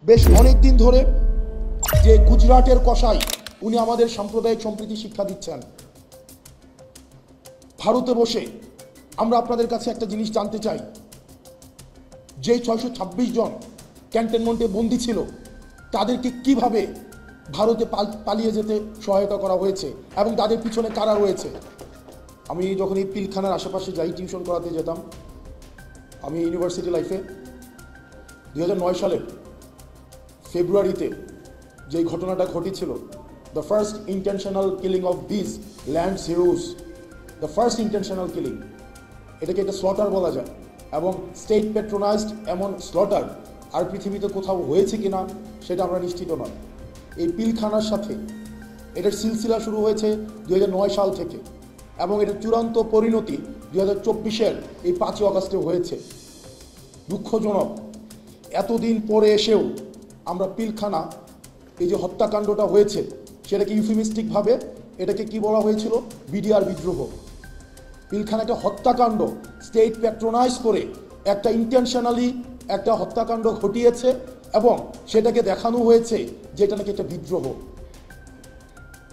বেশ অনেক দিন ধরে যে গুজরাটের কসাই উনি আমাদের সাম্প্রদায়িক সম্প্রীতি শিক্ষা দিচ্ছেন। ভারতে বসে আমরা আপনাদের কাছে একটা জিনিস জানতে চাই, যে 626 জন ক্যান্টনমেন্টে বন্দী ছিল তাদেরকে কিভাবে ভারতে পালিয়ে যেতে সহায়তা করা হয়েছে এবং তাদের পিছনে কারা রয়েছে। আমি যখন এই পিলখানার আশেপাশে যাই, টিউশন করাতে যেতাম, আমি ইউনিভার্সিটি লাইফে 2009 সালের ফেব্রুয়ারিতে যেই ঘটনাটা ঘটেছিল, the first intentional killing of this lands heroes, the first intentional killing, এটাকে একটা স্লটার বলা যায় এবং স্টেট পেট্রোনাইজড এমন স্লটার আর পৃথিবীতে কোথাও হয়েছে কিনা সেটা আমরা নিশ্চিত নয়। এই পিলখানার সাথে এটার সিলসিলা শুরু হয়েছে 2009 সাল থেকে এবং এটার চূড়ান্ত পরিণতি 2024-এর এই 5ই অগাস্টে হয়েছে। দুঃখজনক, এতদিন পরে এসেও আমরা পিলখানা, এই যে হত্যাকাণ্ডটা হয়েছে সেটাকে ইউফেমিস্টিকভাবে এটাকে কি বলা হয়েছিল, বিডিআর বিদ্রোহ। পিলখানা একটা হত্যাকাণ্ড, স্টেট প্যাট্রোনাইজ করে একটা ইন্টেনশনালি একটা হত্যাকাণ্ড ঘটিয়েছে এবং সেটাকে দেখানো হয়েছে যে এটা নাকি একটা বিদ্রোহ।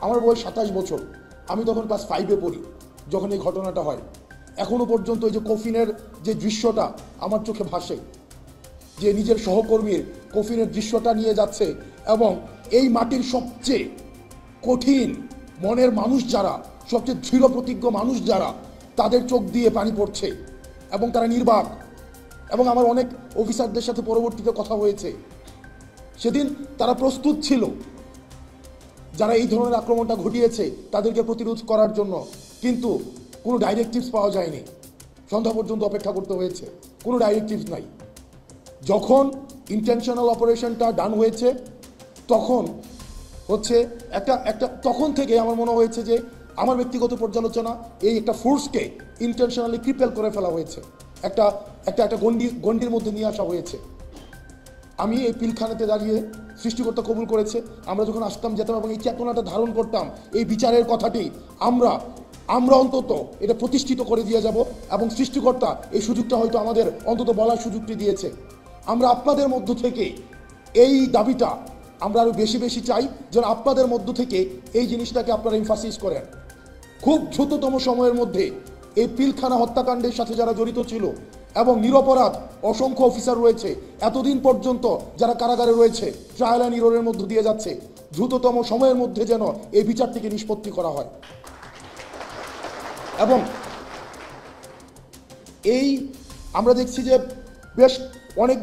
আমার বয়স 27 বছর, আমি তখন ক্লাস 5-এ পড়ি যখন এই ঘটনাটা হয়। এখনো পর্যন্ত এই যে কফিনের যে দৃশ্যটা আমার চোখে ভাসে, যে নিজের সহকর্মীর কফিনের দৃশ্যটা নিয়ে যাচ্ছে এবং এই মাটির সবচেয়ে কঠিন মনের মানুষ যারা, সবচেয়ে দৃঢ় প্রতিজ্ঞ মানুষ যারা, তাদের চোখ দিয়ে পানি পড়ছে এবং তারা নির্বাক। এবং আমার অনেক অফিসারদের সাথে পরবর্তীতে কথা হয়েছে, সেদিন তারা প্রস্তুত ছিল যারা এই ধরনের আক্রমণটা ঘটিয়েছে তাদেরকে প্রতিরোধ করার জন্য, কিন্তু কোনো ডাইরেক্টিভস পাওয়া যায়নি। সন্ধ্যা পর্যন্ত অপেক্ষা করতে হয়েছে, কোনো ডাইরেক্টিভস নাই। যখন ইন্টেনশনাল অপারেশনটা ডান হয়েছে তখন হচ্ছে তখন থেকে আমার মনে হয়েছে যে আমার ব্যক্তিগত পর্যালোচনা, এই একটা ফোর্সকে ইন্টেনশনালি ক্রিপেল করে ফেলা হয়েছে, একটা গণ্ডির মধ্যে নিয়ে আসা হয়েছে। আমি এই পিলখানাতে দাঁড়িয়ে সৃষ্টিকর্তা কবুল করেছে, আমরা যখন আসতাম যেতাম এবং এই চেতনাটা ধারণ করতাম, এই বিচারের কথাটি আমরা অন্তত এটা প্রতিষ্ঠিত করে দিয়ে যাব এবং সৃষ্টিকর্তা এই সুযোগটা হয়তো আমাদের অন্তত বলার সুযোগটি দিয়েছে। আমরা আপনাদের মধ্য থেকে এই দাবিটা আমরা আরও বেশি বেশি চাই, যেন আপনাদের মধ্য থেকে এই জিনিসটাকে আপনারা এমফাসিস করেন। খুব দ্রুততম সময়ের মধ্যে এই পিলখানা হত্যাকাণ্ডের সাথে যারা জড়িত ছিল এবং নিরপরাধ অসংখ্য অফিসার রয়েছে, এতদিন পর্যন্ত যারা কারাগারে রয়েছে, ট্রায়াল অ্যান্ড এররের মধ্য দিয়ে যাচ্ছে, দ্রুততম সময়ের মধ্যে যেন এই বিচারটিকে নিষ্পত্তি করা হয়। এবং এই আমরা দেখছি যে বেশ অনেক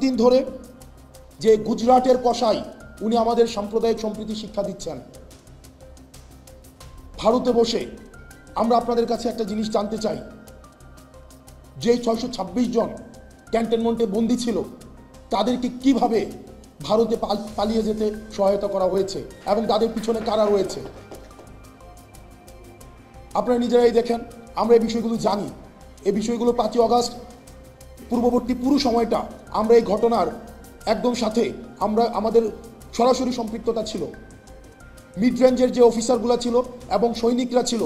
দিন ধরে যে গুজরাটের কসাই উনি আমাদের সাম্প্রদায়িক সম্প্রীতি শিক্ষা দিচ্ছেন। ভারতে বসে আমরা আপনাদের কাছে একটা জিনিস জানতে চাই, যে 626 জন ক্যান্টনমেন্টে বন্দী ছিল তাদেরকে কিভাবে ভারতে পালিয়ে যেতে সহায়তা করা হয়েছে এবং তাদের পিছনে কারা রয়েছে। আপনারা নিজেরাই দেখেন, আমরা এই বিষয়গুলো জানি। এই বিষয়গুলো 5ই অগাস্ট পূর্ববর্তী পুরো সময়টা আমরা এই ঘটনার একদম সাথে আমাদের সরাসরি সম্পৃক্ততা ছিল। মিড রেঞ্জের যে অফিসারগুলো ছিল এবং সৈনিকরা ছিল,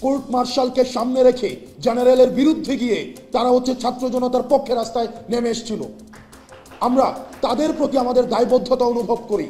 কোর্ট মার্শালকে সামনে রেখে জেনারেলের বিরুদ্ধে গিয়ে তারা হচ্ছে ছাত্র জনতার পক্ষে রাস্তায় নেমে এসেছিল। আমরা তাদের প্রতি আমাদের দায়বদ্ধতা অনুভব করি।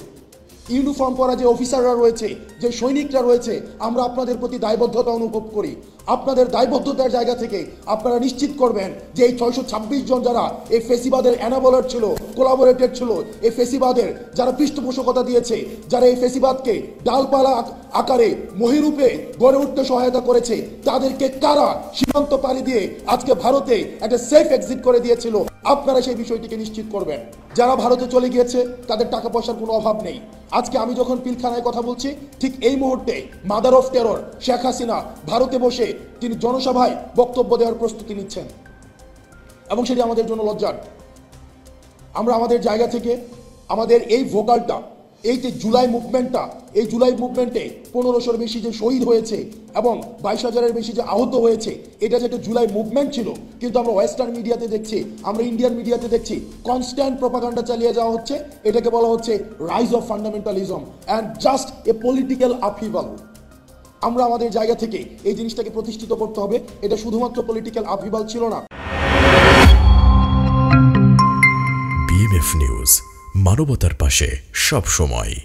ইউনিফর্ম পরা যে অফিসাররা রয়েছে, যে সৈনিকরা রয়েছে, আমরা আপনাদের প্রতি দায়বদ্ধতা অনুভব করি। আপনাদের দায়বদ্ধতার জায়গা থেকে আপনারা নিশ্চিত করবেন যে এই 626 জন যারা এই ফেসিবাদের অ্যানাবলার ছিল, কোলাবোরেটেড ছিল, এই ফেসিবাদের যারা পৃষ্ঠপোষকতা দিয়েছে, যারা এই ফেসিবাদকে ডালপালা আকারে মহিরূপে গড়ে উঠতে সহায়তা করেছে, তাদেরকে কারা সীমান্ত পাড়ি দিয়ে আজকে ভারতে একটা সেফ এক্সিট করে দিয়েছিল, আপনারা সেই বিষয়টিকে নিশ্চিত করবেন। যারা ভারতে চলে গিয়েছে তাদের টাকা পয়সার কোনো অভাব নেই। আজকে আমি যখন পিলখানায় কথা বলছি, ঠিক এই মুহূর্তে mother of terror Sheikh Hasina ভারতে বসে তিনি জনসভায় বক্তব্য দেওয়ার প্রস্তুতি নিচ্ছেন এবং সেটি আমাদের জন্য লজ্জার। আমরা আমাদের জায়গা থেকে আমাদের এই ভোকালটা, এই যে জুলাই মুভমেন্টে 1500-র বেশি যে শহীদ হয়েছে এবং 22,000-এর বেশি যে আহত হয়েছে, এটা যে একটা জুলাই মুভমেন্ট ছিল, কিন্তু আমরা ওয়েস্টার্ন মিডিয়াতে দেখছি, আমরা ইন্ডিয়ান মিডিয়াতে দেখছি কনস্ট্যান্ট প্রপাগান্ডা চালিয়ে যাওয়া হচ্ছে। এটাকে বলা হচ্ছে rise of fundamentalism and just a political upheaval. আমরা আমাদের জায়গা থেকে এই জিনিসটাকে প্রতিষ্ঠিত করতে হবে, এটা শুধুমাত্র পলিটিক্যাল আপহিভাল ছিল না। TF নিউজ, মানবতার পাশে সব সময়।